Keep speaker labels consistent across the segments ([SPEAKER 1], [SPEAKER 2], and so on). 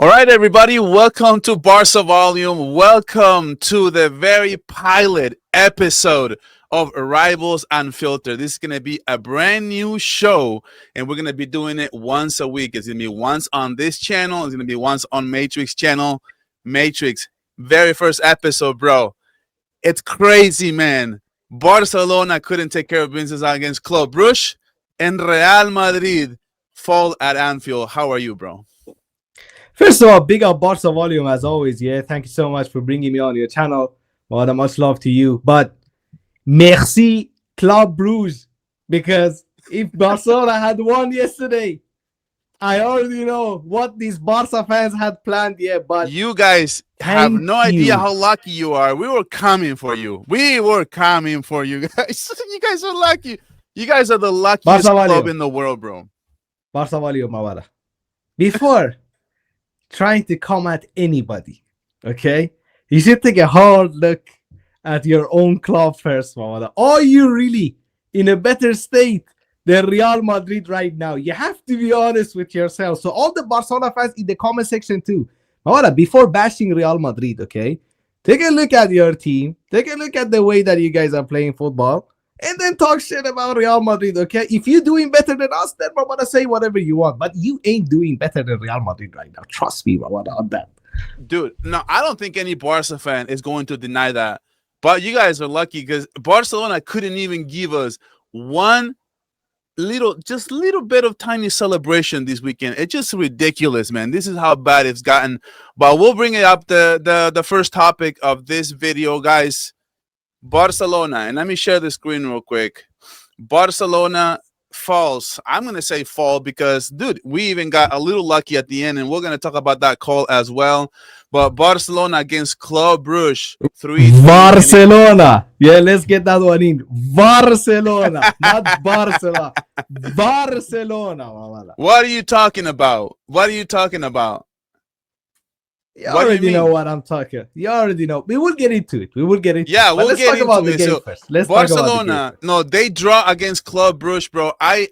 [SPEAKER 1] All right, everybody, welcome to Barca Volume. Welcome to the very pilot episode of Rivals Unfiltered. This is going to be a brand new show, and we're going to be doing it once a week. It's going to be once on this channel. It's going to be once on Matrix channel. Matrix, very first episode, bro. It's crazy, man. Barcelona couldn't take care of business against Club Brugge, and Real Madrid fall at Anfield. How are you, bro?
[SPEAKER 2] First of all, big up Barca Volume as always. Yeah, thank you so much for bringing me on your channel. Well, much love to you. But merci Club Brugge, because if Barcelona had won yesterday, I already know what these Barca fans had planned. Yeah, but
[SPEAKER 1] you guys have no idea how lucky you are. We were coming for you. We were coming for you guys. You guys are lucky. You guys are the luckiest club in the world, bro.
[SPEAKER 2] Barca Volume, Mawada. Before trying to come at anybody, okay, you should take a hard look at your own club first, Mawada. Are you really in a better state than Real Madrid right now? You have to be honest with yourself. So all the Barcelona fans in the comment section too, Mawada, before bashing Real Madrid, okay, take a look at your team, take a look at the way that you guys are playing football, and then talk shit about Real Madrid, okay? If you're doing better than us, then we're gonna say whatever you want. But you ain't doing better than Real Madrid right now. Trust me, on that.
[SPEAKER 1] Dude, no, I don't think any Barca fan is going to deny that. But you guys are lucky because Barcelona couldn't even give us one little bit of tiny celebration this weekend. It's just ridiculous, man. This is how bad it's gotten. But we'll bring it up the first topic of this video, guys. Barcelona, and let me share the screen real quick. Barcelona falls. I'm going to say fall because, dude, we even got a little lucky at the end, and we're going to talk about that call as well. But Barcelona against Club Brugge, 3-3.
[SPEAKER 2] Barcelona. Yeah, let's get that one in. Barcelona, not Barcelona. Barcelona.
[SPEAKER 1] What are you talking about? What are you talking about?
[SPEAKER 2] You already know what I'm talking. You already know. We will get into it. We'll get into
[SPEAKER 1] it. Let's
[SPEAKER 2] talk about the game first.
[SPEAKER 1] Barcelona. No, they draw against Club Brugge, bro. I'm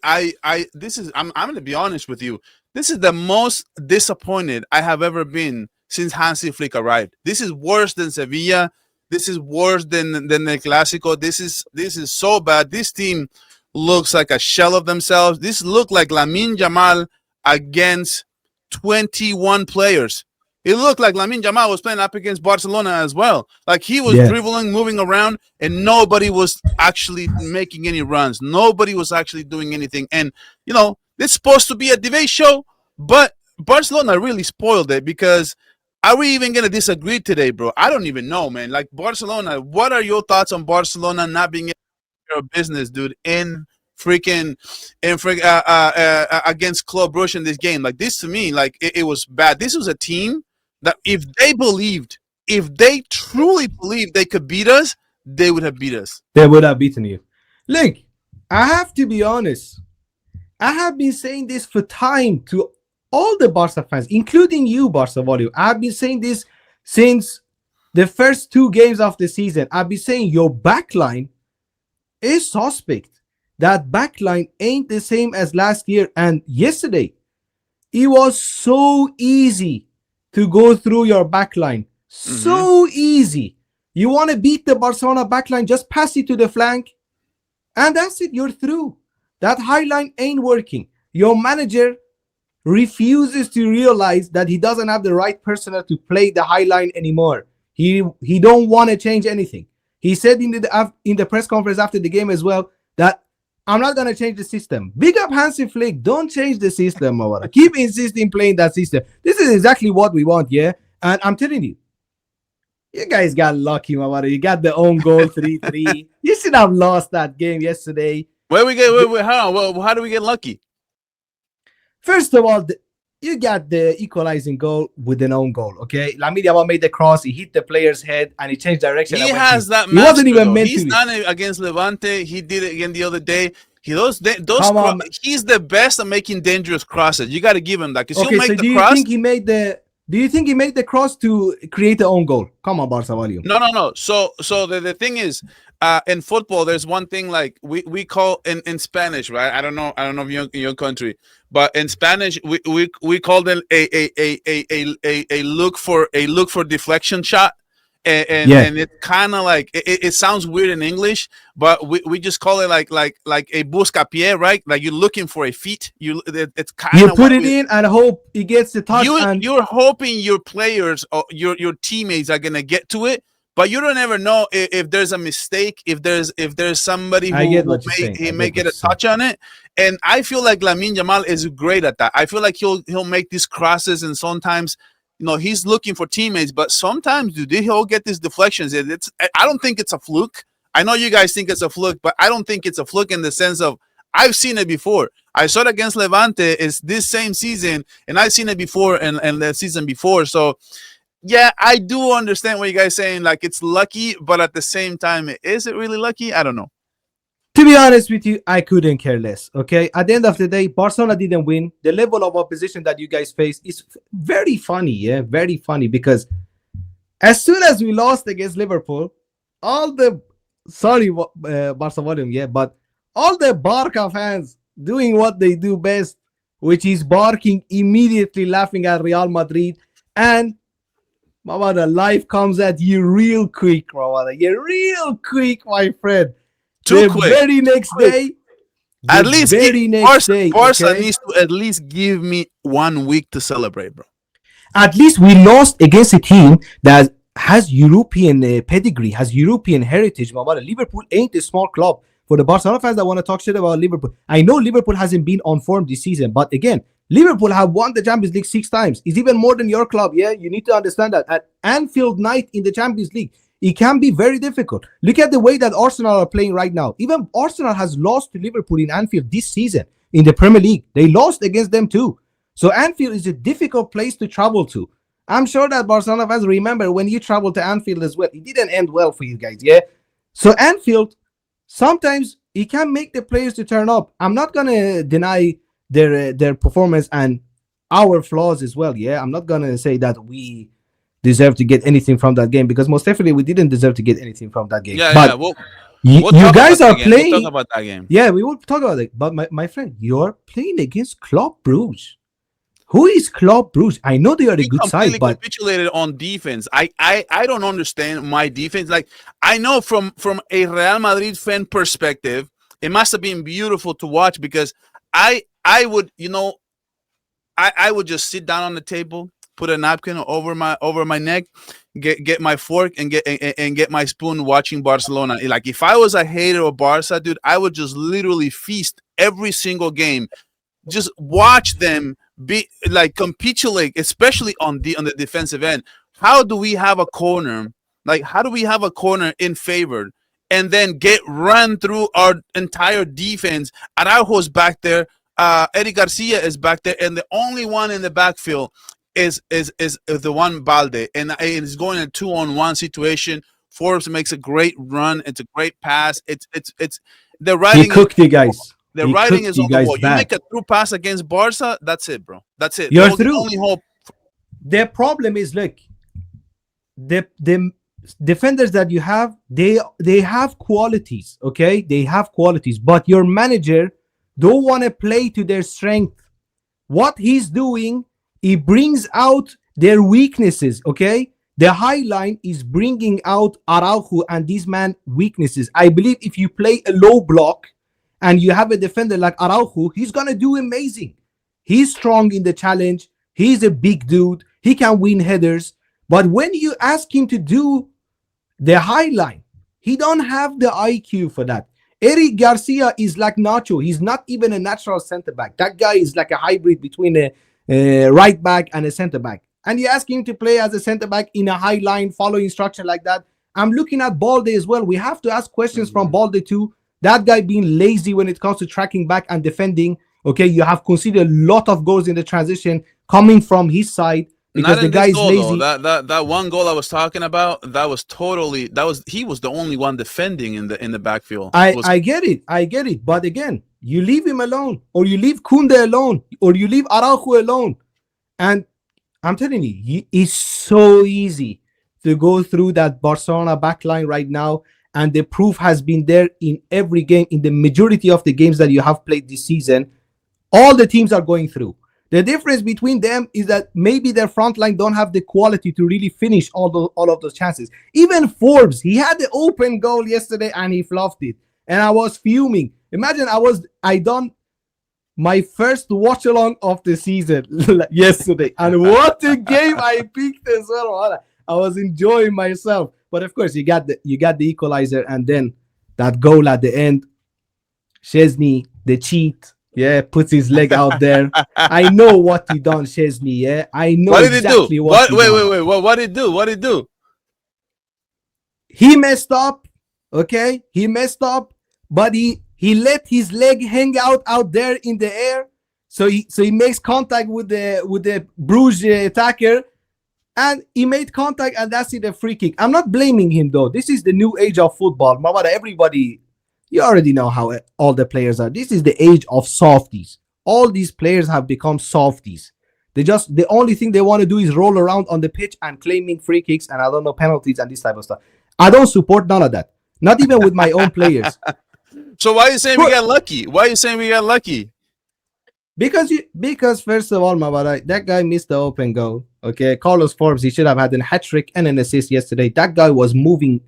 [SPEAKER 1] gonna be honest with you. This is the most disappointed I have ever been since Hansi Flick arrived. This is worse than Sevilla. This is worse than the Clásico. This is so bad. This team looks like a shell of themselves. This looked like Lamine Yamal against 21 players. It looked like Lamine Yamal was playing up against Barcelona as well. Like he was dribbling, moving around, and nobody was actually making any runs. Nobody was actually doing anything. And, you know, it's supposed to be a debate show, but Barcelona really spoiled it because are we even going to disagree today, bro? I don't even know, man. Like Barcelona, what are your thoughts on Barcelona not being able to take care of business, dude, against Club Brugge in this game? Like this to me, like it was bad. This was a team that if they truly believed they could beat us, they would have beat us.
[SPEAKER 2] They would have beaten you. Look, I have to be honest. I have been saying this for time to all the Barca fans, including you, Barca Volume. I've been saying this since the first 2 games of the season. I've been saying your backline is suspect. That backline ain't the same as last year. And yesterday, it was so easy to go through your backline. So easy. You want to beat the Barcelona backline, just pass it to the flank. And that's it. You're through. That high line ain't working. Your manager refuses to realize that he doesn't have the right personnel to play the high line anymore. He don't want to change anything. He said in the press conference after the game as well that I'm not going to change the system. Big up Hansi Flick. Don't change the system, Mawada. Keep insisting playing that system. This is exactly what we want, yeah? And I'm telling you, you guys got lucky, Mawada. You got the own goal, 3-3. You should have lost that game yesterday.
[SPEAKER 1] How do we get lucky?
[SPEAKER 2] First of all, you got the equalizing goal with an own goal, okay? Lamine Yamal made the cross, he hit the player's head, and he changed direction.
[SPEAKER 1] He has that
[SPEAKER 2] master, he wasn't even meant to.
[SPEAKER 1] He's done it against Levante. He did it again the other day. He's the best at making dangerous crosses. You got to give him that.
[SPEAKER 2] Okay, so do you think he made the cross to create the own goal? Come on, Barca Volume.
[SPEAKER 1] No. So the thing is, in football, there's one thing like we call in Spanish, right? I don't know if in your country, but in Spanish we call them a look for deflection shot,
[SPEAKER 2] Yeah,
[SPEAKER 1] and it's kind of like it sounds weird in English, but we just call it like a buscapié, right? Like you're looking for a feet. It's kind
[SPEAKER 2] you
[SPEAKER 1] of
[SPEAKER 2] put
[SPEAKER 1] what
[SPEAKER 2] it
[SPEAKER 1] we
[SPEAKER 2] in and hope it gets the touch. And
[SPEAKER 1] you're hoping your players or your teammates are gonna get to it, but you don't ever know if there's a mistake, if there's somebody
[SPEAKER 2] I
[SPEAKER 1] who
[SPEAKER 2] get what you're saying.
[SPEAKER 1] he
[SPEAKER 2] I
[SPEAKER 1] may
[SPEAKER 2] get what
[SPEAKER 1] get a
[SPEAKER 2] you're saying.
[SPEAKER 1] touch on it. And I feel like Lamine Yamal is great at that. I feel like he'll make these crosses, and sometimes he's looking for teammates, but sometimes dude he'll get these deflections. I don't think it's a fluke. I know you guys think it's a fluke, but I don't think it's a fluke in the sense of I've seen it before. I saw it against Levante is this same season, and I've seen it before and the season before. So yeah, I do understand what you guys saying. Like it's lucky, but at the same time, is it really lucky? I don't know.
[SPEAKER 2] To be honest with you, I couldn't care less. Okay. At the end of the day, Barcelona didn't win. The level of opposition that you guys face is very funny. Yeah, very funny because as soon as we lost against Liverpool, all the sorry, Barca volume, yeah, but all the Barca fans doing what they do best, which is barking immediately, laughing at Real Madrid, and Mama, the life comes at you real quick, Mama. Yeah, real quick, my friend.
[SPEAKER 1] Too
[SPEAKER 2] The
[SPEAKER 1] quick.
[SPEAKER 2] very next
[SPEAKER 1] Quick.
[SPEAKER 2] day,
[SPEAKER 1] At
[SPEAKER 2] the
[SPEAKER 1] least
[SPEAKER 2] very next day,
[SPEAKER 1] Barca
[SPEAKER 2] okay?
[SPEAKER 1] needs to at least give me 1 week to celebrate, bro.
[SPEAKER 2] At least we lost against a team that has European pedigree, has European heritage. Mama, Liverpool ain't a small club. For the Barcelona fans that want to talk shit about Liverpool, I know Liverpool hasn't been on form this season, but again, Liverpool have won the Champions League 6 times. It's even more than your club. Yeah, you need to understand that. At Anfield night in the Champions League, it can be very difficult. Look at the way that Arsenal are playing right now. Even Arsenal has lost to Liverpool in Anfield this season in the Premier League. They lost against them too. So Anfield is a difficult place to travel to. I'm sure that Barcelona fans remember when you traveled to Anfield as well. It didn't end well for you guys, yeah? So Anfield, sometimes it can make the players to turn up. I'm not going to deny their performance and our flaws as well, yeah? I'm not going to say that we deserve to get anything from that game because most definitely we didn't deserve to get anything from that game.
[SPEAKER 1] Yeah,
[SPEAKER 2] but
[SPEAKER 1] yeah. We'll
[SPEAKER 2] you
[SPEAKER 1] talk
[SPEAKER 2] guys
[SPEAKER 1] about
[SPEAKER 2] are
[SPEAKER 1] that game. We'll
[SPEAKER 2] playing.
[SPEAKER 1] talk about that game.
[SPEAKER 2] Yeah, we will talk about it. But my friend, you're playing against Club Brugge. Who is Club Brugge? I know they are a good side, but
[SPEAKER 1] Capitulated on defense. I don't understand my defense. Like I know from a Real Madrid fan perspective, it must have been beautiful to watch because I would I would just sit down on the table, put a napkin over my neck, get my fork and get my spoon watching Barcelona. Like if I was a hater of Barca, dude, I would just literally feast every single game. Just watch them be like capitulate, especially on the defensive end. How do we have a corner? Like how do we have a corner in favor and then get run through our entire defense? Araujo's back there. Eddie Garcia is back there, and the only one in the backfield is the one Balde, and it's going in a 2-on-1 situation. Forbes makes a great run. It's a great pass. It's the
[SPEAKER 2] he
[SPEAKER 1] writing.
[SPEAKER 2] cooked you guys.
[SPEAKER 1] The
[SPEAKER 2] He
[SPEAKER 1] writing
[SPEAKER 2] cooked
[SPEAKER 1] is
[SPEAKER 2] you
[SPEAKER 1] on the
[SPEAKER 2] guys
[SPEAKER 1] wall. You
[SPEAKER 2] bad.
[SPEAKER 1] make a through pass against Barca, that's it, bro. That's it.
[SPEAKER 2] You're
[SPEAKER 1] The
[SPEAKER 2] through.
[SPEAKER 1] only hope.
[SPEAKER 2] Their problem is, look, the defenders that you have, they have qualities, okay? They have qualities, but your manager don't want to play to their strength. What he's doing, he brings out their weaknesses, okay? The high line is bringing out Araujo and this man weaknesses. I believe if you play a low block and you have a defender like Araujo, he's going to do amazing. He's strong in the challenge. He's a big dude. He can win headers. But when you ask him to do the high line, he don't have the IQ for that. Eric Garcia is like Nacho. He's not even a natural center back. That guy is like a hybrid between a right back and a center back. And you ask him to play as a center back in a high line, follow instruction like that. I'm looking at Balde as well. We have to ask questions from Balde too. That guy being lazy when it comes to tracking back and defending. Okay, you have considered a lot of goals in the transition coming from his side because the guy is lazy.
[SPEAKER 1] That one goal I was talking about, he was the only one defending in the backfield.
[SPEAKER 2] I get it. But again, you leave him alone, or you leave Kunde alone, or you leave Araujo alone. And I'm telling you, it's so easy to go through that Barcelona backline right now and the proof has been there in every game, in the majority of the games that you have played this season. All the teams are going through. The difference between them is that maybe their front line don't have the quality to really finish all of those chances. Even Forbes, he had the open goal yesterday and he fluffed it. And I was fuming. Imagine I done my first watch along of the season yesterday. And what a game I picked as well. I was enjoying myself. But of course, you got the equalizer, and then that goal at the end. Szczesny, the cheat. Yeah, puts his leg out there. I know what he done, Szczesny. Yeah, I know
[SPEAKER 1] What did
[SPEAKER 2] exactly
[SPEAKER 1] he do?
[SPEAKER 2] what he done.
[SPEAKER 1] Wait. What did he do? What did he do?
[SPEAKER 2] He messed up. Okay, he messed up, but he let his leg hang out there in the air. So he makes contact with the Brugge attacker, and he made contact, and that's it, a free kick. I'm not blaming him though. This is the new age of football. Mabada, everybody. You already know how all the players are. This is the age of softies. All these players have become softies. The only thing they want to do is roll around on the pitch and claiming free kicks and I don't know, penalties and this type of stuff. I don't support none of that. Not even with my own players.
[SPEAKER 1] So why are you saying we got lucky? Why are you saying we got lucky?
[SPEAKER 2] Because first of all, Mabara, that guy missed the open goal. Okay, Carlos Forbes, he should have had a hat trick and an assist yesterday. That guy was moving.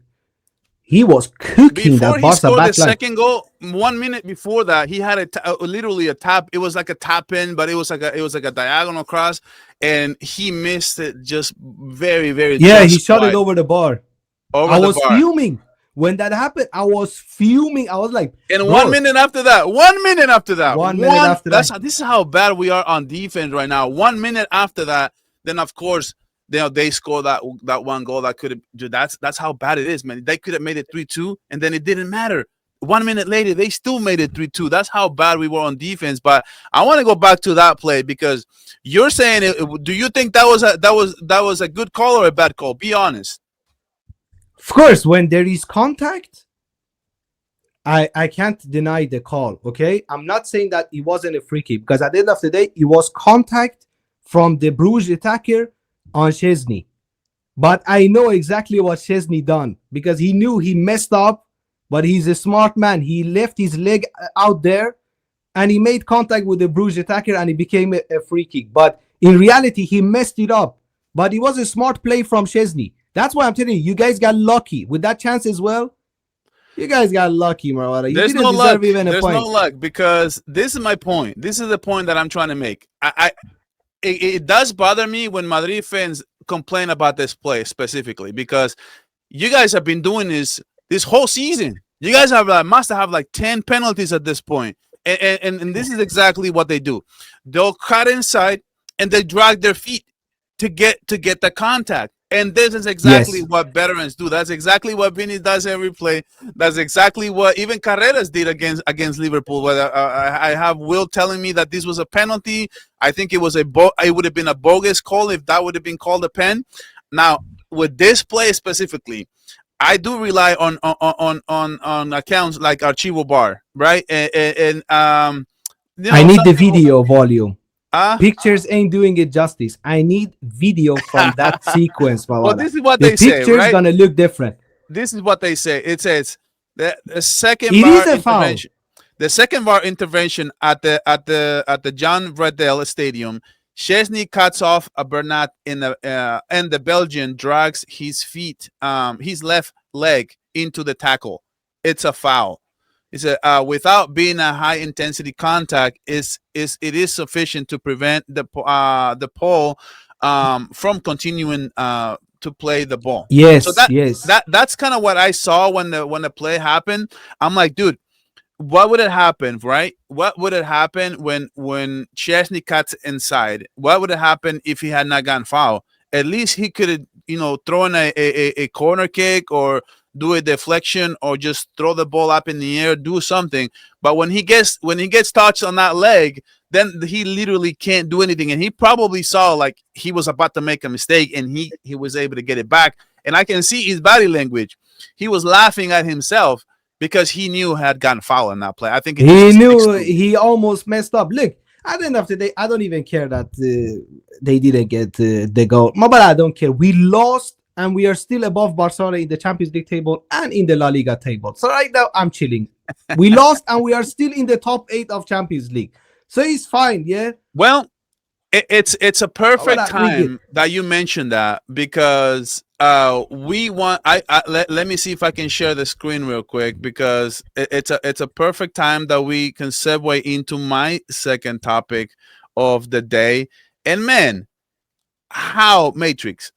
[SPEAKER 2] He was cooking
[SPEAKER 1] before
[SPEAKER 2] that Barca
[SPEAKER 1] backline. Before he scored the second goal, 1 minute before that, he had literally a tap. It was like a tap in, but it was like a diagonal cross, and he missed it just very, very.
[SPEAKER 2] Yeah, he shot it over the bar. I was fuming when that happened. I was fuming. I was like,
[SPEAKER 1] and 1 minute after that, 1 minute after that, this is how bad we are on defense right now. 1 minute after that, then of course. They scored that one goal that could have. That's how bad it is, man. They could have made it 3-2, and then it didn't matter. 1 minute later, they still made it 3-2. That's how bad we were on defense. But I want to go back to that play because you're saying, do you think that was a good call or a bad call? Be honest.
[SPEAKER 2] Of course, when there is contact, I can't deny the call. Okay, I'm not saying that it wasn't a free kick because at the end of the day, it was contact from the Brugge attacker on Szczesny. But I know exactly what Szczesny done because he knew he messed up, but he's a smart man. He left his leg out there and he made contact with the Brugge attacker and it became a free kick. But in reality, he messed it up. But it was a smart play from Szczesny. That's why I'm telling you, you guys got lucky with that chance as well. You guys got lucky, Marwada. You
[SPEAKER 1] didn't deserve even a point. There's no luck because this is my point. This is the point that I'm trying to make. It does bother me when Madrid fans complain about this play specifically because you guys have been doing this whole season. You guys must have like 10 penalties at this point. And this is exactly what they do. They'll cut inside and they drag their feet to get the contact. And this is exactly what veterans do. That's exactly what Vini does every play. That's exactly what even Carreras did against Liverpool. Where I have Will telling me that this was a penalty. I think it was it would have been a bogus call if that would have been called a pen. Now with this play specifically, I do rely on accounts like Archivo Bar, right? And
[SPEAKER 2] I need the video volume. Pictures ain't doing it justice. I need video from that sequence.
[SPEAKER 1] Well, this is what they say.
[SPEAKER 2] The picture's gonna look different.
[SPEAKER 1] This is what they say. It says the second VAR intervention. The second VAR intervention at the John Bradell Stadium. Szczesny cuts off a Bernat and the Belgian drags his left leg into the tackle. It's a foul. He said, without being a high intensity contact, it is sufficient to prevent the pole from continuing to play the ball.
[SPEAKER 2] Yes,
[SPEAKER 1] so that's kind of what I saw when the play happened. I'm like, dude, what would have happened, right? What would have happened when Szczesny cuts inside? What would have happened if he had not gotten fouled? At least he could have, thrown a corner kick or do a deflection or just throw the ball up in the air, do something. But when he gets touched on that leg, then he literally can't do anything. And he probably saw like he was about to make a mistake and he was able to get it back. And I can see his body language. He was laughing at himself because he knew he had gotten fouled in that play. I think
[SPEAKER 2] he knew he almost messed up. Look, at the end of the day, I don't even care that they didn't get the goal. But I don't care. We lost and we are still above Barcelona in the Champions League table and in the La Liga table. So right now I'm chilling. We lost and we are still in the top 8 of Champions League. So it's fine, yeah.
[SPEAKER 1] Well, it's a perfect
[SPEAKER 2] We good.
[SPEAKER 1] time that you mentioned that, because we want let me see if I can share the screen real quick, because it's a perfect time that we can segue into my second topic of the day. And man, how Matrix,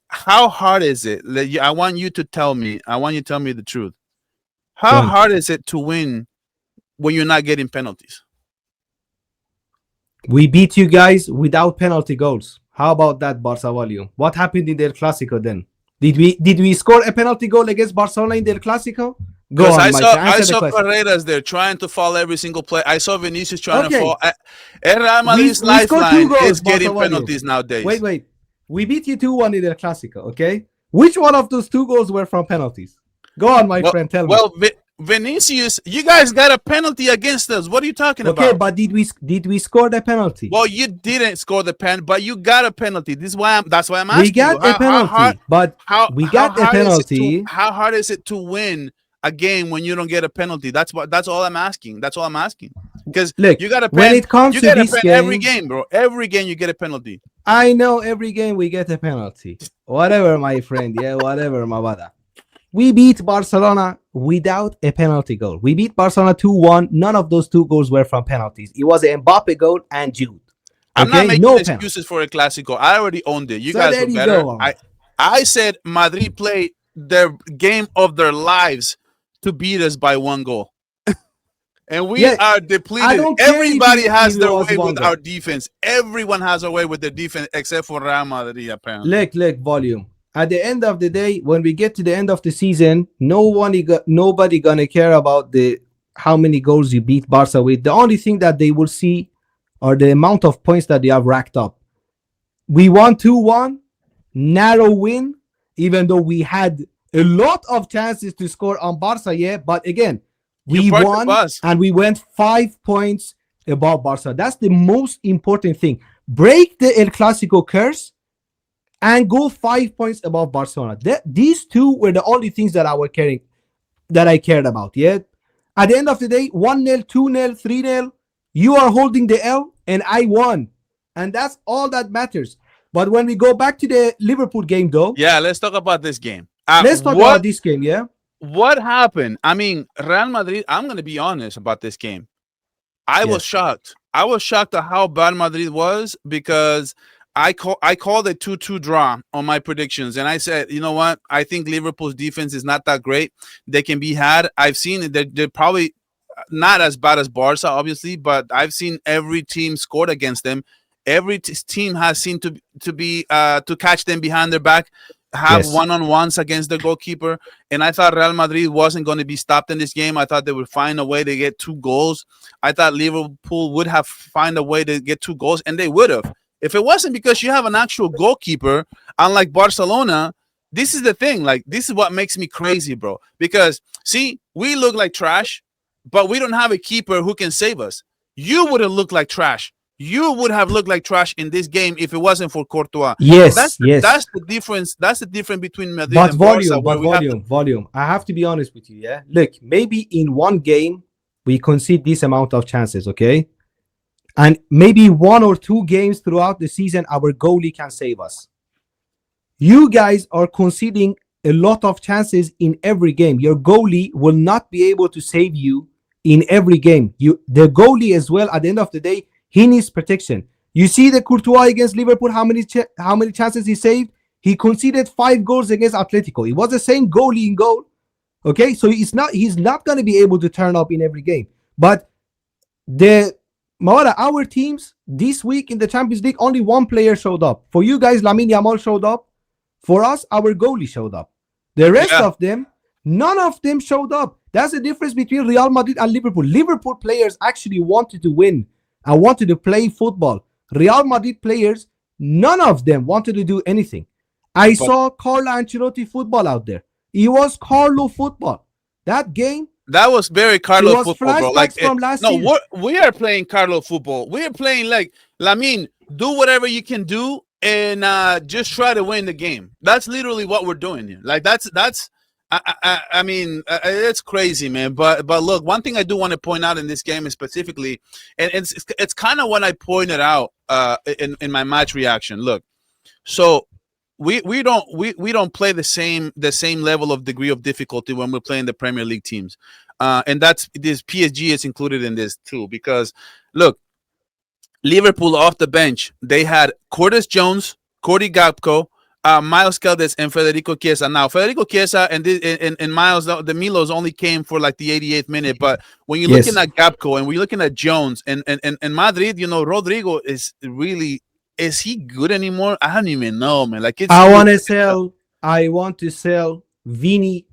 [SPEAKER 1] how hard is it? I want you to tell me. I want you to tell me the truth. How
[SPEAKER 2] Done.
[SPEAKER 1] hard is it to win when you're not getting penalties?
[SPEAKER 2] We beat you guys without penalty goals. How about that, Barca volume? What happened in El Clasico then? Did we score a penalty goal against Barcelona in El Clasico? Go
[SPEAKER 1] Because
[SPEAKER 2] on, Mike.
[SPEAKER 1] I
[SPEAKER 2] Answer the
[SPEAKER 1] saw
[SPEAKER 2] question.
[SPEAKER 1] Carreras there trying to fall every single play. I saw Vinicius trying to
[SPEAKER 2] Okay.
[SPEAKER 1] fall. Real Madrid's
[SPEAKER 2] We scored 2
[SPEAKER 1] lifeline
[SPEAKER 2] goals,
[SPEAKER 1] is getting
[SPEAKER 2] Barca volume.
[SPEAKER 1] penalties nowadays.
[SPEAKER 2] Wait. We beat you 2-1 in El Clasico, okay? Which one of those 2 goals were from penalties? Go on, my friend, tell me.
[SPEAKER 1] Well, Vinicius, you guys got a penalty against us. What are you talking about?
[SPEAKER 2] Okay, but did we score the penalty?
[SPEAKER 1] Well, you didn't score the pen, but you got a penalty. That's why I'm asking
[SPEAKER 2] we got
[SPEAKER 1] you.
[SPEAKER 2] a penalty, but we got a penalty.
[SPEAKER 1] How hard is it to win a game when you don't get a penalty? That's all I'm asking. That's all I'm asking. Because you got a pen.
[SPEAKER 2] When it comes to this game,
[SPEAKER 1] every game, bro. Every game you get a penalty.
[SPEAKER 2] I know every game we get a penalty. Whatever, my friend. Yeah, whatever, my brother. We beat Barcelona without a penalty goal. We beat Barcelona 2-1. None of those 2 goals were from penalties. It was an Mbappe goal and Jude.
[SPEAKER 1] I'm not making excuses for a Clasico. I already owned it. You guys were better. I said Madrid played their game of their lives to beat us by 1 goal. And we are depleted. Everybody has their way with our defense. Everyone has a way with their defense except for Real Madrid, apparently.
[SPEAKER 2] Look, volume. At the end of the day, when we get to the end of the season, nobody gonna care about how many goals you beat Barca with. The only thing that they will see are the amount of points that they have racked up. We won 2-1, narrow win, even though we had a lot of chances to score on Barca, yeah. But again, we won and we went 5 points above Barca. That's the most important thing. Break the El Clasico curse and go 5 points above Barcelona. These 2 were the only things that I cared about. Yeah. At the end of the day, 1-0, 2-0, 3-0, you are holding the L and I won. And that's all that matters. But when we go back to the Liverpool game, though.
[SPEAKER 1] Yeah, let's talk about this game.
[SPEAKER 2] Let's talk about this game, yeah?
[SPEAKER 1] What happened? I mean, Real Madrid, I'm going to be honest about this game. I was shocked. I was shocked at how bad Madrid was, because I called a 2-2 draw on my predictions, and I said, you know what? I think Liverpool's defense is not that great. They can be had. I've seen it. They're probably not as bad as Barca, obviously, but I've seen every team scored against them. Every team has seemed to be to catch them behind their back, have one-on-ones against the goalkeeper, and I thought Real Madrid wasn't going to be stopped in this game. I thought they would find a way to get 2 goals. I thought Liverpool would have find a way to get 2 goals, and they would have. If it wasn't because you have an actual goalkeeper, unlike Barcelona, this is the thing. Like, this is what makes me crazy, bro. Because, see, we look like trash, but we don't have a keeper who can save us. You would have looked like trash. You would have looked like trash in this game if it wasn't for Courtois.
[SPEAKER 2] Yes,
[SPEAKER 1] that's the difference. That's the difference between Madrid and
[SPEAKER 2] volume. I have to be honest with you, yeah? Look, maybe in one game, we concede this amount of chances, okay? And maybe 1 or 2 games throughout the season, our goalie can save us. You guys are conceding a lot of chances in every game. Your goalie will not be able to save you in every game. The goalie as well, at the end of the day, he needs protection. You see the Courtois against Liverpool, how many chances he saved? He conceded 5 goals against Atletico. It was the same goalie in goal. Okay, so he's not going to be able to turn up in every game. But our teams this week in the Champions League, only 1 player showed up. For you guys, Lamine Yamal showed up. For us, our goalie showed up. The rest of them, none of them showed up. That's the difference between Real Madrid and Liverpool. Liverpool players actually wanted to win and wanted to play football. Real Madrid players, none of them wanted to do anything. I saw Carlo Ancelotti football out there. It was Carlo football. That game,
[SPEAKER 1] that was very Carlo football, bro. Like,
[SPEAKER 2] from last season.
[SPEAKER 1] We are playing Carlo football. We are playing like, Lamine, do whatever you can do and just try to win the game. That's literally what we're doing here. Like that's. I mean, it's crazy, man. But look, one thing I do want to point out in this game is specifically, and it's kind of what I pointed out in my match reaction. Look, so we don't play the same level of degree of difficulty when we're playing the Premier League teams, and that's this PSG is included in this too because look, Liverpool off the bench they had Curtis Jones, Cody Gakpo, Miles Keldes, and Federico Chiesa. Now Federico Chiesa and Miles the Milos only came for like the 88th minute, but when you're looking at Gakpo and we're looking at Jones and Madrid, you know Rodrigo is really. Is he good anymore? I don't even know, man. Like
[SPEAKER 2] I want to sell Vini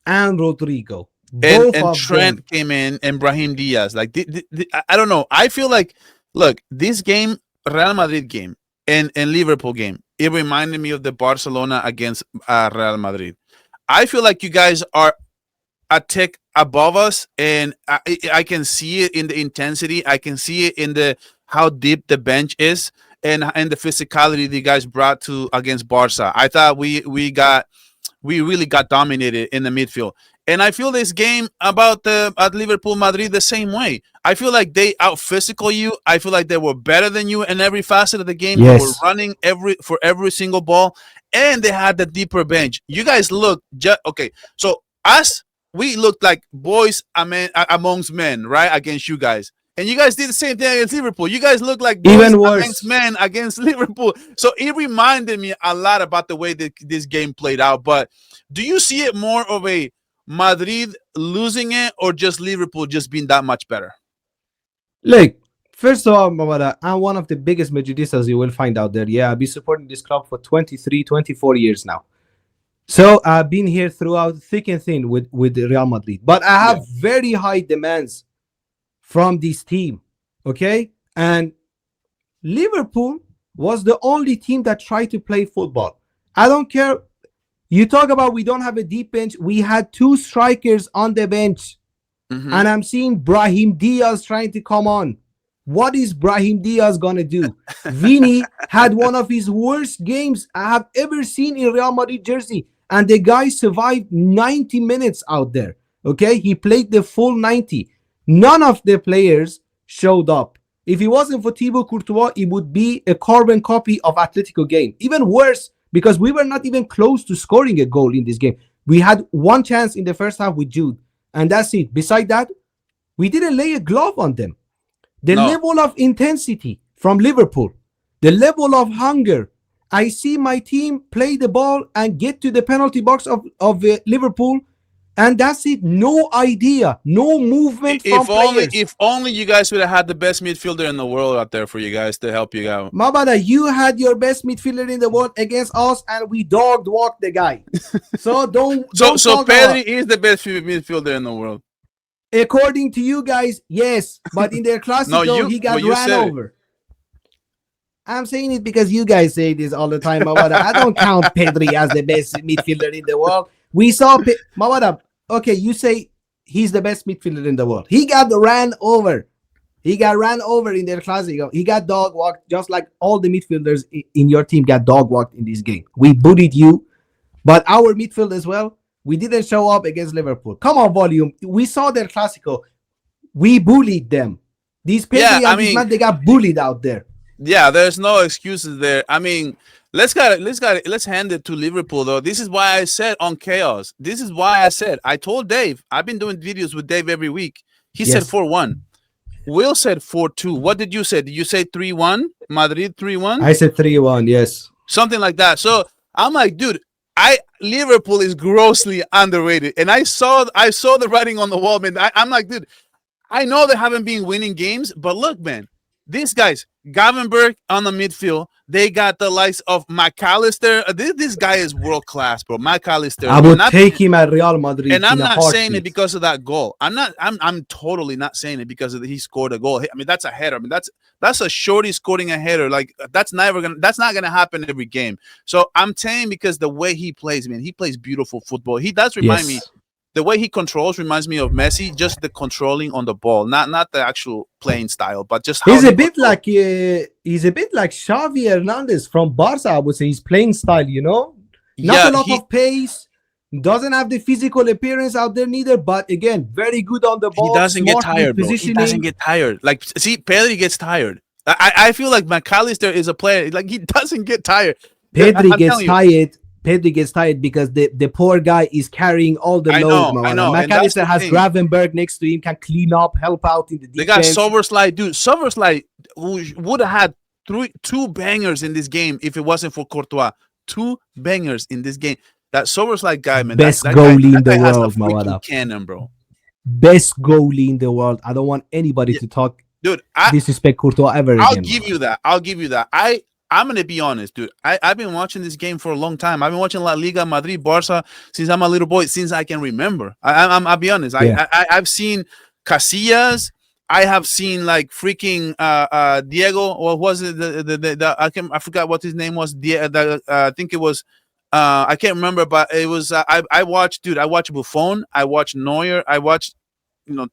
[SPEAKER 2] and Rodrigo. Both
[SPEAKER 1] and
[SPEAKER 2] of
[SPEAKER 1] Trent
[SPEAKER 2] them.
[SPEAKER 1] came in and Brahim Diaz. Like I don't know. I feel like look, this game, Real Madrid game and Liverpool game, it reminded me of the Barcelona against Real Madrid. I feel like you guys are a tick above us, and I can see it in the intensity. I can see it in the how deep the bench is, and the physicality the guys brought to against Barca. I thought we really got dominated in the midfield. And I feel this game about at Liverpool Madrid the same way. I feel like they out physical you. I feel like they were better than you in every facet of the game. They were running for every single ball, and they had the deeper bench. You guys look okay. So us, we looked like boys amongst men, right? Against you guys. And you guys did the same thing against Liverpool. You guys look like boys
[SPEAKER 2] Even worse
[SPEAKER 1] against men against Liverpool. So it reminded me a lot about the way that this game played out. But do you see it more of a Madrid losing it or just Liverpool just being that much better?
[SPEAKER 2] Look, first of all, Mamada, I'm one of the biggest Madridistas you will find out there. Yeah, I've been supporting this club for 23, 24 years now. So I've been here throughout thick and thin with Real Madrid. But I have very high demands from this team, okay? And Liverpool was the only team that tried to play football. I don't care. You talk about we don't have a deep bench. We had two strikers on the bench. Mm-hmm. And I'm seeing Brahim Diaz trying to come on. What is Brahim Diaz going to do? Vini had one of his worst games I have ever seen in Real Madrid jersey. And the guy survived 90 minutes out there, okay? He played the full 90. None of the players showed up. If it wasn't for Thibaut Courtois, it would be a carbon copy of Atletico game. Even worse, because we were not even close to scoring a goal in this game. We had one chance in the first half with Jude, and that's it. Beside that, we didn't lay a glove on them. The level of intensity from Liverpool, the level of hunger. I see my team play the ball and get to the penalty box of Liverpool, and that's it. No idea, no movement from players.
[SPEAKER 1] If only you guys would have had the best midfielder in the world out there for you guys to help you out.
[SPEAKER 2] Mabada, you had your best midfielder in the world against us, and we dog walked the guy. So don't.
[SPEAKER 1] So Pedri is the best midfielder in the world.
[SPEAKER 2] According to you guys, yes, but in their Clásico, he got ran over. I'm saying it because you guys say this all the time, Mawada. I don't count Pedri as the best midfielder in the world. We saw Mawada. Okay, you say he's the best midfielder in the world. He got ran over. He got ran over in their Clásico. He got dog walked, just like all the midfielders in your team got dog walked in this game. We bullied you, but our midfield as well. We didn't show up against Liverpool. Come on, volume. We saw their Clásico. We bullied them. These Pedri and these man, they got bullied out there.
[SPEAKER 1] Yeah, there's no excuses there. I mean, let's hand it to Liverpool though. This is why I said on chaos. This is why I told Dave. I've been doing videos with Dave every week. He said 4-1. Will said 4-2. What did you say? Did you say 3-1? Madrid 3-1?
[SPEAKER 2] I said 3-1. Yes,
[SPEAKER 1] something like that. So I'm like, dude, Liverpool is grossly underrated, and I saw the writing on the wall, man. I'm like, dude, I know they haven't been winning games, but look, man. These guys, Gavenberg on the midfield, they got the likes of McAllister. This guy is world class, bro. McAllister.
[SPEAKER 2] I would take him at Real Madrid.
[SPEAKER 1] And I'm not saying it because of that goal. I'm totally not saying it because he scored a goal. I mean, that's a header. I mean, that's a shorty scoring a header. Like that's not gonna happen every game. So I'm saying because the way he plays, man, he plays beautiful football. He does remind me the way he controls reminds me of Messi. Just the controlling on the ball, not the actual playing style, but just how
[SPEAKER 2] He's
[SPEAKER 1] he
[SPEAKER 2] a bit
[SPEAKER 1] controls.
[SPEAKER 2] like Xavi Hernandez from Barca. I would say his playing style. Not
[SPEAKER 1] Yeah,
[SPEAKER 2] a lot of pace. Doesn't have the physical appearance out there neither. But again, very good on the
[SPEAKER 1] he
[SPEAKER 2] ball.
[SPEAKER 1] doesn't get
[SPEAKER 2] Smart with
[SPEAKER 1] tired, bro. He doesn't
[SPEAKER 2] positioning.
[SPEAKER 1] get tired. Like, see, Pedri gets tired. I feel like McAllister is a player like he doesn't get tired.
[SPEAKER 2] Pedri
[SPEAKER 1] I'm
[SPEAKER 2] gets
[SPEAKER 1] telling you,
[SPEAKER 2] tired. Pedri gets tired because the poor guy is carrying all the load,
[SPEAKER 1] I
[SPEAKER 2] Mawala.
[SPEAKER 1] know, and that's
[SPEAKER 2] McAllister
[SPEAKER 1] the
[SPEAKER 2] has
[SPEAKER 1] thing.
[SPEAKER 2] Gravenberg next to him, can clean up, help out in the
[SPEAKER 1] They got
[SPEAKER 2] defense.
[SPEAKER 1] Soberslide, dude. Soberslide would have had two bangers in this game if it wasn't for Courtois. Two bangers in this game. That Soberslide guy, man.
[SPEAKER 2] Best
[SPEAKER 1] That guy.
[SPEAKER 2] goalie in
[SPEAKER 1] That
[SPEAKER 2] the
[SPEAKER 1] guy has a
[SPEAKER 2] world,
[SPEAKER 1] freaking
[SPEAKER 2] Mawala.
[SPEAKER 1] cannon, bro.
[SPEAKER 2] Best goalie in the world. I don't want anybody
[SPEAKER 1] Yeah,
[SPEAKER 2] to talk
[SPEAKER 1] dude.
[SPEAKER 2] disrespect Courtois ever
[SPEAKER 1] I'll
[SPEAKER 2] again,
[SPEAKER 1] give
[SPEAKER 2] Mawala.
[SPEAKER 1] you that. I'll give you that. I'm gonna be honest, dude. I've been watching this game for a long time. I've been watching La Liga, Madrid, Barca since I'm a little boy, since I can remember. I'll be honest.
[SPEAKER 2] Yeah.
[SPEAKER 1] I've seen Casillas. I have seen like freaking Diego. What was it? I forgot what his name was. I think it was. I can't remember, but it was. I watched, dude. I watched Buffon. I watched Neuer. I watched,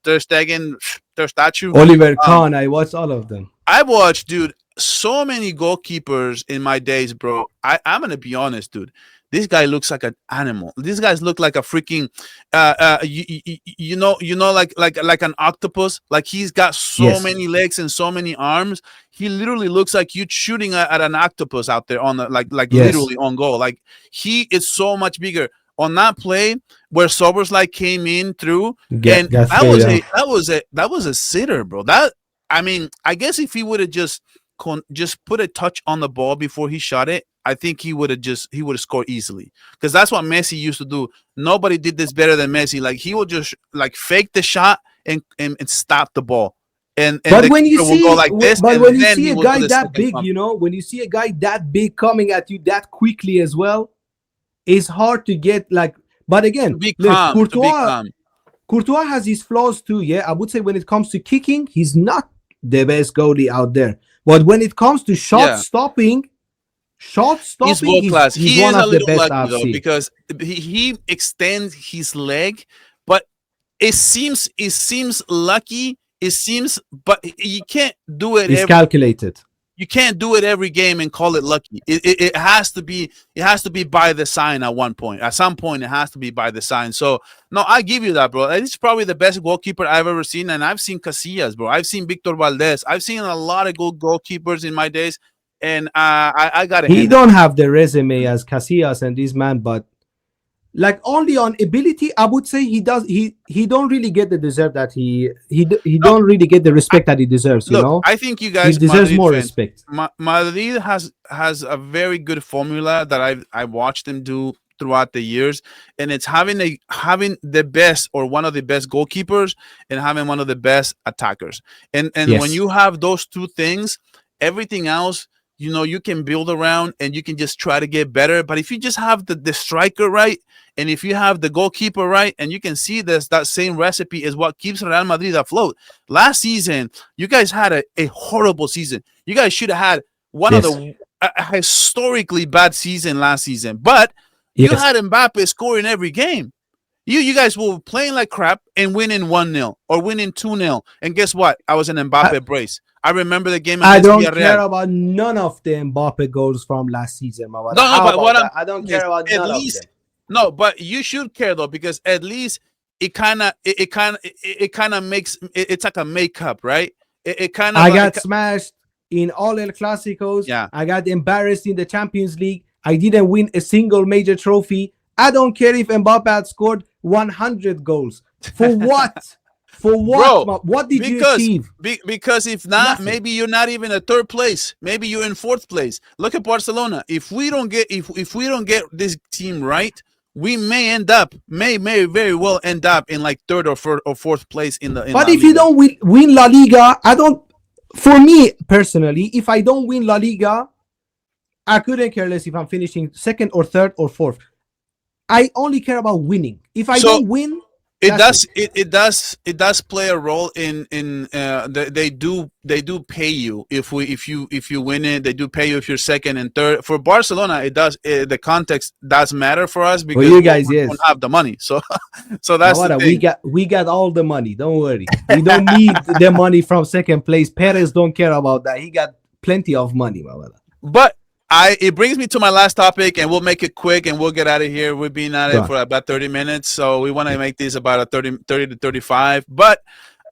[SPEAKER 1] Ter Stegen, Ter Statue.
[SPEAKER 2] Oliver
[SPEAKER 1] Um,
[SPEAKER 2] Kahn, I watched all of them.
[SPEAKER 1] I watched, dude, so many goalkeepers in my days, bro. I'm gonna be honest, dude. This guy looks like an animal. These guys look like a freaking, like an octopus. Like he's got so
[SPEAKER 2] Yes.
[SPEAKER 1] many legs and so many arms. He literally looks like you shooting at an octopus out there on the like
[SPEAKER 2] Yes.
[SPEAKER 1] literally on goal. Like he is so much bigger. On that play where Soberslide came in through, and
[SPEAKER 2] Got
[SPEAKER 1] that
[SPEAKER 2] straight
[SPEAKER 1] was
[SPEAKER 2] down.
[SPEAKER 1] that was a sitter, bro. That I mean, I guess if he would have just put a touch on the ball before he shot it, I think he would have scored easily. Because that's what Messi used to do. Nobody did this better than Messi. Like he would just like fake the shot and stop the ball. And
[SPEAKER 2] But
[SPEAKER 1] the
[SPEAKER 2] when you
[SPEAKER 1] keeper will go
[SPEAKER 2] see,
[SPEAKER 1] like this,
[SPEAKER 2] but
[SPEAKER 1] and
[SPEAKER 2] when you
[SPEAKER 1] then
[SPEAKER 2] see
[SPEAKER 1] he
[SPEAKER 2] a
[SPEAKER 1] will do
[SPEAKER 2] guy
[SPEAKER 1] the
[SPEAKER 2] that
[SPEAKER 1] second
[SPEAKER 2] big,
[SPEAKER 1] pump.
[SPEAKER 2] when you see a guy that big coming at you that quickly as well, it's hard to get like. But again,
[SPEAKER 1] To be
[SPEAKER 2] look,
[SPEAKER 1] calm, to be calm.
[SPEAKER 2] Courtois has his flaws too. Yeah, I would say when it comes to kicking, he's not the best goalie out there. But when it comes to
[SPEAKER 1] Yeah. He's world class.
[SPEAKER 2] he's
[SPEAKER 1] He
[SPEAKER 2] one
[SPEAKER 1] is a
[SPEAKER 2] of the
[SPEAKER 1] little
[SPEAKER 2] best
[SPEAKER 1] lucky
[SPEAKER 2] I've
[SPEAKER 1] though
[SPEAKER 2] seen.
[SPEAKER 1] because he extends his leg, but it seems lucky. It seems, but you can't do it
[SPEAKER 2] It's calculated.
[SPEAKER 1] you can't do it every game and call it lucky. It has to be by the sign at one point. At some point, it has to be by the sign. So no, I give you that, bro. It's probably the best goalkeeper I've ever seen, and I've seen Casillas, bro. I've seen Victor Valdez. I've seen a lot of good goalkeepers in my days, and I gotta
[SPEAKER 2] He
[SPEAKER 1] hand it.
[SPEAKER 2] don't have the resume as Casillas and this man, but like only on ability, I would say he does. He don't really get the deserve that he don't really get the respect that he deserves.
[SPEAKER 1] Look, I think you
[SPEAKER 2] he
[SPEAKER 1] guys
[SPEAKER 2] deserves
[SPEAKER 1] Madrid
[SPEAKER 2] more
[SPEAKER 1] fans,
[SPEAKER 2] respect.
[SPEAKER 1] Madrid has a very good formula that I watched them do throughout the years, and it's having the best or one of the best goalkeepers and having one of the best attackers. And
[SPEAKER 2] Yes.
[SPEAKER 1] when you have those two things, everything else, you can build around and you can just try to get better. But if you just have the striker right, and if you have the goalkeeper right, and you can see that same recipe is what keeps Real Madrid afloat. Last season, you guys had a horrible season. You guys should have had one of a historically bad season last season. But you
[SPEAKER 2] Yes.
[SPEAKER 1] had Mbappe scoring every game. You guys were playing like crap and winning 1-0 or winning 2-0. And guess what? I was an Mbappe brace. I remember the game
[SPEAKER 2] I
[SPEAKER 1] against
[SPEAKER 2] don't
[SPEAKER 1] Villarreal.
[SPEAKER 2] care about none of the Mbappe goals from last season, Mawada.
[SPEAKER 1] No, but what
[SPEAKER 2] I don't care about
[SPEAKER 1] at
[SPEAKER 2] none
[SPEAKER 1] least
[SPEAKER 2] of them.
[SPEAKER 1] no, but you should care though, because at least it kind of makes it's like a makeup, right? It kind of
[SPEAKER 2] I got smashed in all El Clásicos.
[SPEAKER 1] Yeah.
[SPEAKER 2] I got embarrassed in the Champions League. I didn't win a single major trophy. I don't care if Mbappe had scored 100 goals. For what? For what?
[SPEAKER 1] Bro,
[SPEAKER 2] what did you achieve?
[SPEAKER 1] Because if not,
[SPEAKER 2] Nothing.
[SPEAKER 1] maybe you're not even a third place. Maybe you're in fourth place. Look at Barcelona. If we don't get this team right, we may very well end up in like third or fourth place in
[SPEAKER 2] But
[SPEAKER 1] La
[SPEAKER 2] if you
[SPEAKER 1] Liga.
[SPEAKER 2] don't win La Liga, I don't. For me personally, if I don't win La Liga, I couldn't care less if I'm finishing second or third or fourth. I only care about winning. If I don't win,
[SPEAKER 1] It
[SPEAKER 2] That's it.
[SPEAKER 1] does. It does play a role they do pay you if you win it. They do pay you if you're second and third. For Barcelona, it does. The context does matter for us
[SPEAKER 2] For
[SPEAKER 1] because
[SPEAKER 2] you
[SPEAKER 1] we
[SPEAKER 2] guys,
[SPEAKER 1] don't
[SPEAKER 2] yes.
[SPEAKER 1] have the money. So so that's the
[SPEAKER 2] Mawara, we
[SPEAKER 1] thing.
[SPEAKER 2] got all the money. Don't worry. We don't need the money from second place. Perez don't care about that. He got plenty of money, Mawara.
[SPEAKER 1] But it brings me to my last topic, and we'll make it quick, and we'll get out of here. We've been at
[SPEAKER 2] Go
[SPEAKER 1] it
[SPEAKER 2] on.
[SPEAKER 1] for about 30 minutes, so we want to make this about a 30 to 35. But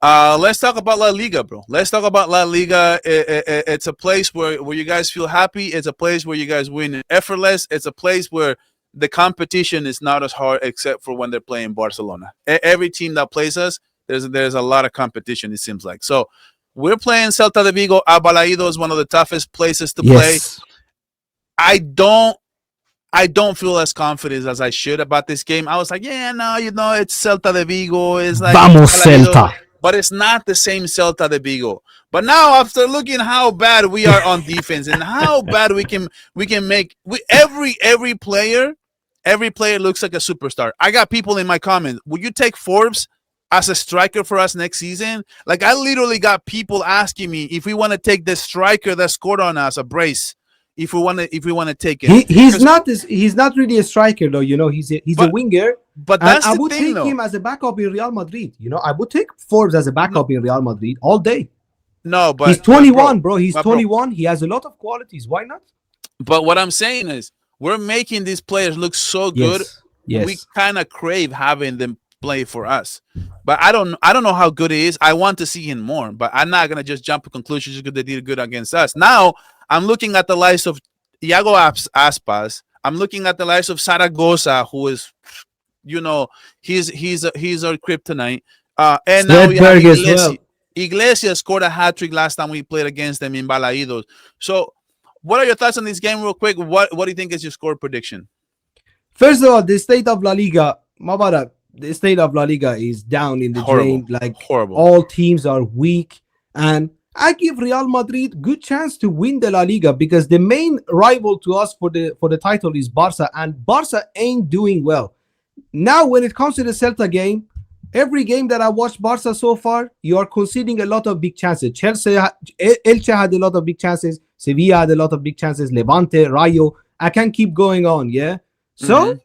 [SPEAKER 1] let's talk about La Liga, bro. Let's talk about La Liga. It's a place where you guys feel happy. It's a place where you guys win effortless. It's a place where the competition is not as hard, except for when they're playing Barcelona. Every team that plays us, there's a lot of competition. It seems like so. We're playing Celta de Vigo. Abalaido is one of the toughest places to play.
[SPEAKER 2] Yes.
[SPEAKER 1] I don't I don't feel as confident as I should about this game. I was like, yeah, no, it's Celta de Vigo. It's like
[SPEAKER 2] Vamos,
[SPEAKER 1] Abalaido,
[SPEAKER 2] Celta.
[SPEAKER 1] but it's not the same Celta de Vigo. But now, after looking how bad we are on defense and how bad we can make every player looks like a superstar. I got people in my comments. Would you take Forbes as a striker for us next season? Like, I literally got people asking me if we want to take the striker that scored on us a brace. If we want to take it,
[SPEAKER 2] He's not really a striker though. He's a winger.
[SPEAKER 1] But
[SPEAKER 2] And
[SPEAKER 1] that's
[SPEAKER 2] I
[SPEAKER 1] the
[SPEAKER 2] would
[SPEAKER 1] thing,
[SPEAKER 2] take
[SPEAKER 1] though.
[SPEAKER 2] him as a backup in Real Madrid. I would take Forbes as a backup in Real Madrid all day.
[SPEAKER 1] No, but
[SPEAKER 2] He's 21, bro. He's
[SPEAKER 1] but bro.
[SPEAKER 2] 21. He has a lot of qualities. Why not?
[SPEAKER 1] But what I'm saying is, we're making these players look so good.
[SPEAKER 2] Yes.
[SPEAKER 1] We kind of crave having them play for us. But I don't know how good he is. I want to see him more. But I'm not gonna just jump to conclusions because they did good against us. Now I'm looking at the likes of Iago Aspas. I'm looking at the likes of Zaragoza, who is, he's our kryptonite. And now we have
[SPEAKER 2] Svedberg as
[SPEAKER 1] Iglesias.
[SPEAKER 2] well.
[SPEAKER 1] Iglesias scored a hat trick last time we played against them in Balaidos. So, what are your thoughts on this game, real quick? What do you think is your score prediction?
[SPEAKER 2] First of all, the state of La Liga, Mabara, the state of La Liga is down in the drain. Like,
[SPEAKER 1] Horrible.
[SPEAKER 2] all teams are weak, and I give Real Madrid good chance to win the La Liga because the main rival to us for the title is Barca, and Barca ain't doing well. Now, when it comes to the Celta game, every game that I watched Barca so far, you are conceding a lot of big chances. Elche had a lot of big chances. Sevilla had a lot of big chances. Levante, Rayo. I can keep going on, yeah? So,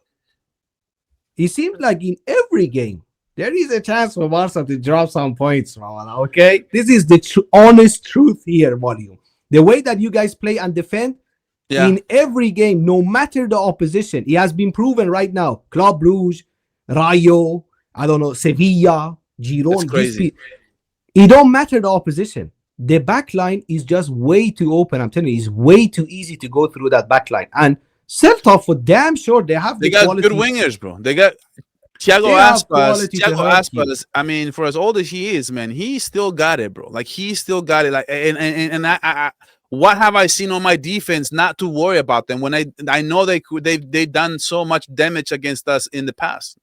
[SPEAKER 2] it seems like in every game, there is a chance for Barca to drop some points, okay? This is the honest truth here, Volume. The way that you guys play and defend, in every game, no matter the opposition, it has been proven right now. Club Brugge, Rayo, I don't know, Sevilla, Girona.
[SPEAKER 1] Crazy.
[SPEAKER 2] It don't matter the opposition. The back line is just way too open. I'm telling you, it's way too easy to go through that back line. And Celta, for damn sure, they got
[SPEAKER 1] good wingers, bro. They got Thiago Aspas. I mean, for as old as he is, man, he still got it, bro. Like, he still got it. Like, and I what have I seen on my defense not to worry about them when I know they've done so much damage against us in the past.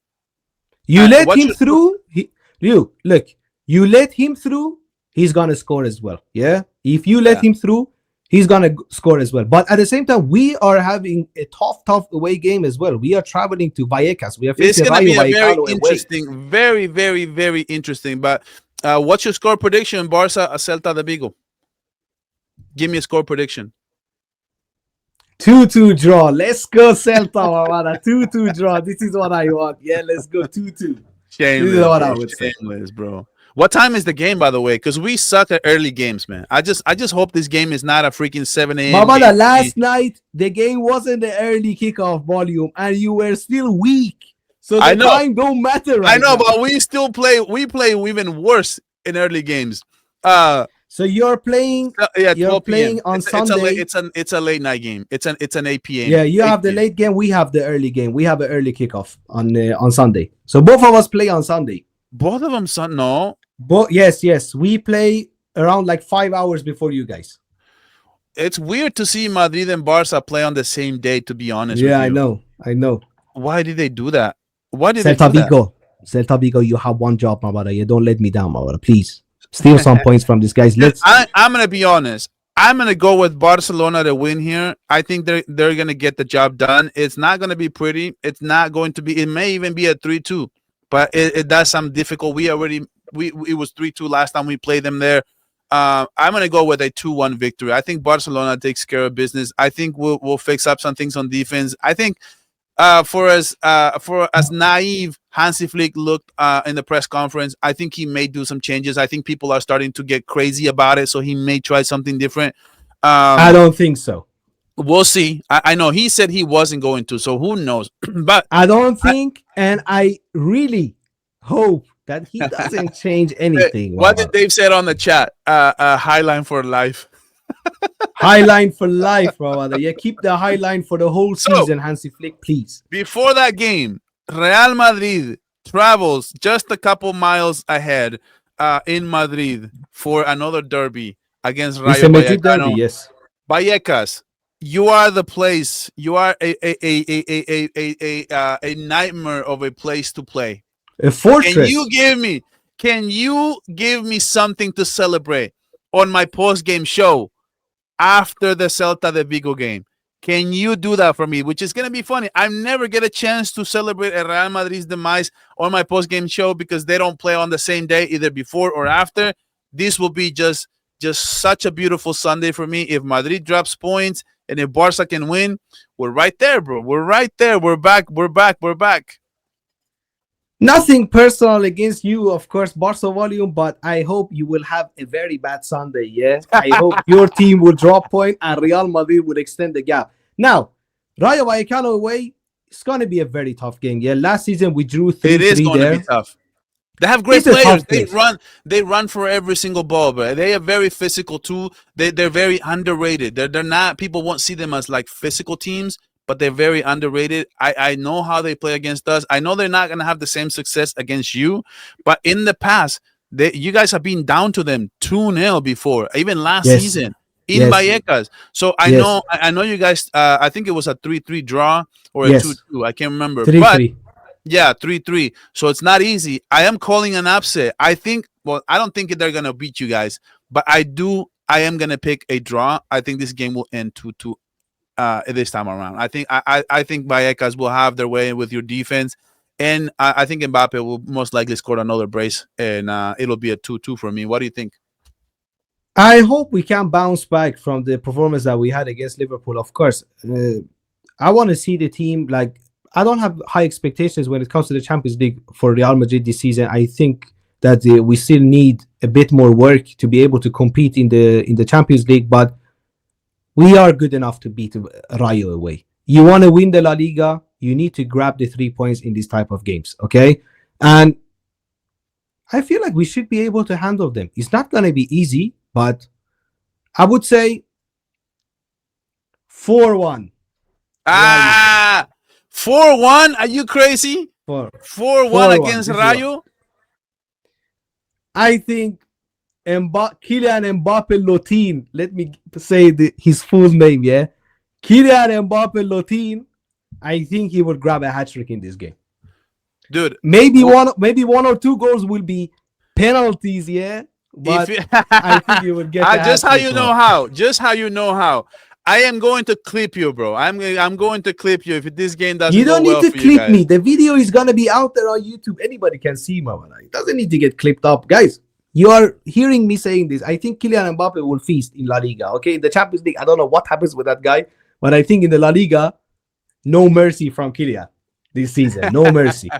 [SPEAKER 2] You let him through. You let him through. He's gonna score as well. Yeah. If you let him through, he's gonna score as well. But at the same time, we are having a tough away game as well. We are traveling to Vallecas. We are facing
[SPEAKER 1] It's gonna be a very
[SPEAKER 2] away.
[SPEAKER 1] interesting, very, very, very interesting. But what's your score prediction, Barca, Celta de Vigo? Give me a score prediction.
[SPEAKER 2] 2-2 draw. Let's go, Celta. 2-2 draw. This is what I want. Yeah, let's go 2-2.
[SPEAKER 1] Shameless,
[SPEAKER 2] this is what I would say.
[SPEAKER 1] Shameless, bro. What time is the game, by the way? Because we suck at early games, man. I just hope this game is not a freaking 7 a.m.
[SPEAKER 2] Mama, last night the game wasn't the early kickoff, Volume, and you were still weak. So the time don't matter. Right now.
[SPEAKER 1] But we still play. We play even worse in early games.
[SPEAKER 2] So you're playing. You're playing on Sunday.
[SPEAKER 1] It's a late night game. It's an 8 p.m.
[SPEAKER 2] Yeah, you have the late game. We have the early game. We have an early kickoff on Sunday. So both of us play on Sunday.
[SPEAKER 1] Both of them, no.
[SPEAKER 2] Yes. We play around like 5 hours before you guys.
[SPEAKER 1] It's weird to see Madrid and Barca play on the same day. To be honest, with
[SPEAKER 2] you. I know.
[SPEAKER 1] Why did they do that? Why did
[SPEAKER 2] Celta Vigo? Celta Vigo, you have one job, my brother. You don't let me down, my brother. Please steal some points from these guys.
[SPEAKER 1] I'm gonna be honest. I'm gonna go with Barcelona to win here. I think they're gonna get the job done. It's not gonna be pretty. It's not going to be. It may even be a 3-2. but it does sound difficult. We it was 3-2 last time we played them there. I'm gonna go with a 2-1 victory. I think Barcelona takes care of business. I think we'll fix up some things on defense. I think for as naive Hansi Flick looked in the press conference, I think he may do some changes. I think people are starting to get crazy about it, so he may try something different.
[SPEAKER 2] I don't think so.
[SPEAKER 1] We'll see. I know he said he wasn't going to, so who knows? But
[SPEAKER 2] I don't think, and I really hope that he doesn't change anything.
[SPEAKER 1] What did Dave said on the chat? Highline for life.
[SPEAKER 2] Highline for life, brother. Yeah, keep the highline for the whole season, Hansi Flick, please.
[SPEAKER 1] Before that game, Real Madrid travels just a couple miles ahead in Madrid for another derby against Rayo
[SPEAKER 2] It's a Madrid
[SPEAKER 1] Vallecano.
[SPEAKER 2] derby, yes.
[SPEAKER 1] Vallecas, you are the place. You are a nightmare of a place to play.
[SPEAKER 2] A fortress.
[SPEAKER 1] Can you give me something to celebrate on my post-game show after the Celta de Vigo game? Can you do that for me? Which is going to be funny. I never get a chance to celebrate a Real Madrid's demise on my post-game show because they don't play on the same day, either before or after. This will be just such a beautiful Sunday for me. If Madrid drops points and if Barca can win, we're right there, bro. We're right there. We're back.
[SPEAKER 2] Nothing personal against you, of course, Barca volume, but I hope you will have a very bad Sunday, yeah? I hope your team will drop point and Real Madrid will extend the gap. Now, Rayo Vallecano away, it's going to be a very tough game, yeah? Last season, we drew 3-3
[SPEAKER 1] It is going
[SPEAKER 2] there.
[SPEAKER 1] to be tough. They have great players. They run for every single ball, but they are very physical too. They're very underrated. They're not, people won't see them as like physical teams, but they're very underrated. I know how they play against us. I know they're not going to have the same success against you, but in the past, you guys have been down to them 2-0 before, even last season in Vallecas. So I know you guys, I think it was a 3-3 draw or a 2-2. I can't remember.
[SPEAKER 2] 3-3.
[SPEAKER 1] Yeah, 3-3. So it's not easy. I am calling an upset. I don't think they're going to beat you guys, but I am going to pick a draw. I think this game will end 2-2 this time around. I think Vallecas will have their way with your defense, and I think Mbappe will most likely score another brace, and it'll be a 2-2 for me. What do you think?
[SPEAKER 2] I hope we can bounce back from the performance that we had against Liverpool. Of course, I want to see the team like. I don't have high expectations when it comes to the Champions League for Real Madrid this season. I think that we still need a bit more work to be able to compete in the Champions League, but we are good enough to beat Rayo away. You want to win the La Liga, you need to grab the 3 points in these type of games, okay? And I feel like we should be able to handle them. It's not going to be easy, but I would say 4-1.
[SPEAKER 1] 4-1? Are you crazy? 4-1 against Rayo?
[SPEAKER 2] I think Kylian Mbappe Lotin. Let me say his full name, yeah? Kylian Mbappe Lotin. I think he would grab a hat-trick in this game.
[SPEAKER 1] Dude.
[SPEAKER 2] Maybe one or two goals will be penalties, yeah? But I think you would get
[SPEAKER 1] just how you know how. Just how you know how. I am going to clip you, bro. I'm going to clip you if this game doesn't go well for you guys. You don't need to clip me.
[SPEAKER 2] The video is going to be out there on YouTube. Anybody can see, man. It doesn't need to get clipped up. Guys, you are hearing me saying this. I think Kylian Mbappe will feast in La Liga, okay? In the Champions League, I don't know what happens with that guy, but I think in the La Liga, no mercy from Kylian this season. No mercy.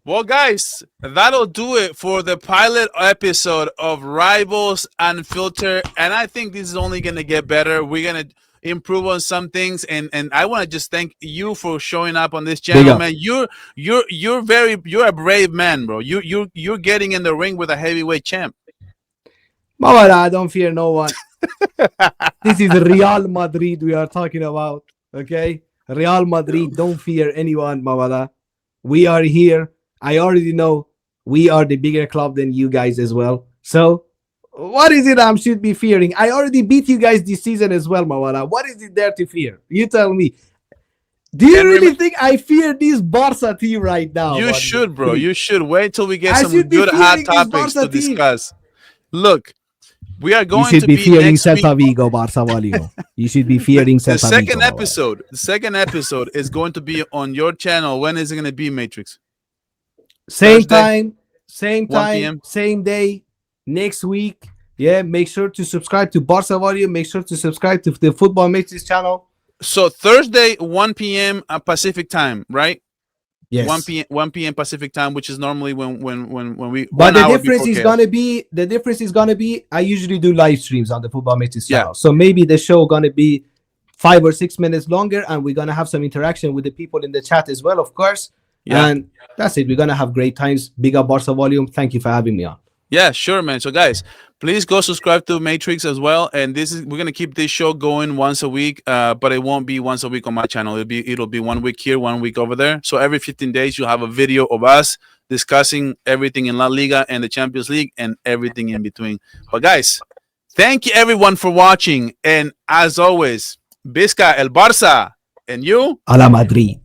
[SPEAKER 1] Well, guys, that'll do it for the pilot episode of Rivals Unfiltered, and I think this is only going to get better. We're going to improve on some things, and I want to just thank you for showing up on this channel, man. You're a brave man, bro. You're getting in the ring with a heavyweight champ.
[SPEAKER 2] Mama, I don't fear no one. This is Real Madrid we are talking about, okay? Real Madrid, don't fear anyone, Mawada. We are here. I already know we are the bigger club than you guys as well. So, what is it I should be fearing? I already beat you guys this season as well, Mawala. What is it there to fear? You tell me. Do you really think I fear this Barca team right now?
[SPEAKER 1] You should, bro. You should. Wait till we get some good hot topics to discuss. Look, we are going to be
[SPEAKER 2] You should be fearing Celta Vigo, Barca Valio. You should be fearing Celta Vigo.
[SPEAKER 1] The second episode is going to be on your channel. When is it going to be, Matrix?
[SPEAKER 2] Same
[SPEAKER 1] Thursday,
[SPEAKER 2] time,
[SPEAKER 1] 1 p.m.
[SPEAKER 2] same day, next week. Yeah, make sure to subscribe to Barca Volume. Make sure to subscribe to the Football Matrix channel.
[SPEAKER 1] So Thursday, 1 p.m. Pacific time, right? 1
[SPEAKER 2] Yes.
[SPEAKER 1] p.m. 1 p.m. Pacific time, which is normally when we
[SPEAKER 2] But
[SPEAKER 1] 1 hour before chaos.
[SPEAKER 2] the difference is gonna be I usually do live streams on the Football Matrix
[SPEAKER 1] Yeah,
[SPEAKER 2] channel. So maybe the show gonna be 5 or 6 minutes longer, and we're gonna have some interaction with the people in the chat as well, of course.
[SPEAKER 1] yeah,
[SPEAKER 2] And that's it. We're gonna have great times. Big up Barca Volume. Thank you for having me on.
[SPEAKER 1] yeah, sure, man. So guys, please go subscribe to Matrix as well. And we're gonna keep this show going once a week, but it won't be once a week on my channel. It'll be 1 week here, 1 week over there. So every 15 days you'll have a video of us discussing everything in La Liga and the Champions League and everything in between. But guys, thank you everyone for watching. And as always, Vizca el Barça, and you.
[SPEAKER 2] A la Madrid.